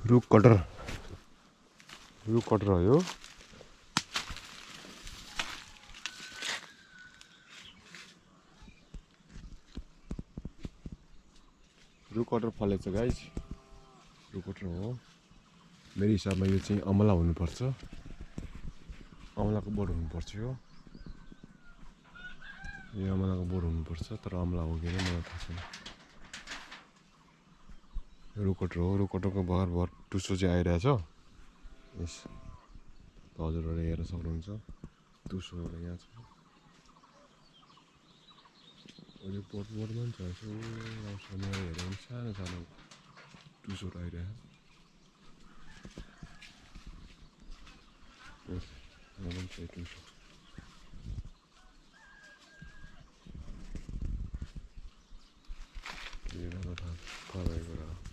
रुख कटर हो यो रुख कटर फलेछ गाइस रुख कटर हो मेरो हिसाबमा यो चाहिँ अमला हुनुपर्छ अमलाको बोट हुनुपर्छ यो अमलाको बोट हुनुपर्छ तर अमला हो कि मलाई थाहा छैन रुख कटर हो रुख कटरको भर टुसो चाहिँ आइरहेछ यस हजुरहरूले हेर्न सक्नुहुन्छ टुसो एउटा यहाँ छ यो बोटमा पनि छ यसो राम्रोसँग हेऱ्यो भने सानो सानो टुसोहरू आइरहेछ यहाँ पनि छ टुसो थाहा भएको कुरा